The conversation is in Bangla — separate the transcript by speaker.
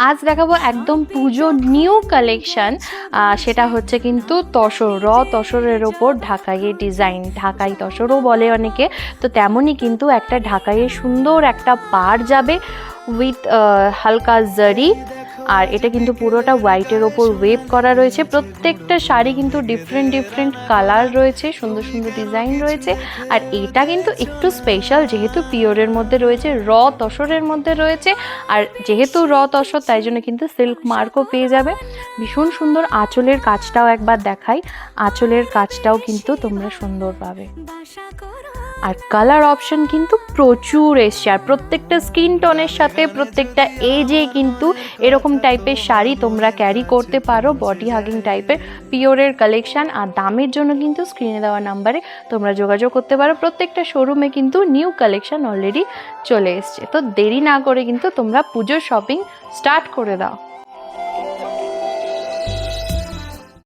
Speaker 1: আজ দেখাবো একদম পুজো নিউ কালেকশন, সেটা হচ্ছে কিন্তু তসর, তসরের ওপর ঢাকাইয়ের ডিজাইন, ঢাকাই তসরও বলে অনেকে। তো তেমনই কিন্তু একটা ঢাকাইয়ের সুন্দর একটা পাড় যাবে উইথ হালকা জারি, আর এটা কিন্তু পুরোটা হোয়াইটের ওপর ওয়েভ করা রয়েছে। প্রত্যেকটা শাড়ি কিন্তু ডিফারেন্ট কালার রয়েছে, সুন্দর সুন্দর ডিজাইন রয়েছে। আর এটা কিন্তু একটু স্পেশাল, যেহেতু পিওরের মধ্যে রয়েছে, তসরের মধ্যে রয়েছে। আর যেহেতু তসর, তাই জন্য কিন্তু সিল্ক মার্কও পেয়ে যাবে। ভীষণ সুন্দর। আঁচলের কাজটাও একবার দেখাই, আঁচলের কাজটাও কিন্তু তোমরা সুন্দর পাবে। আর কালার অপশন কিন্তু প্রচুর এসছে, আর প্রত্যেকটা স্কিন টোনের সাথে, প্রত্যেকটা এজে কিন্তু এরকম টাইপের শাড়ি তোমরা ক্যারি করতে পারো। বডি হাগিং টাইপের পিওরের কালেকশন। আর দামের জন্য কিন্তু স্ক্রিনে দেওয়া নাম্বারে তোমরা যোগাযোগ করতে পারো। প্রত্যেকটা শোরুমে কিন্তু নিউ কালেকশন অলরেডি চলে এসছে। তো দেরি না করে কিন্তু তোমরা পুজোর শপিং স্টার্ট করে দাও।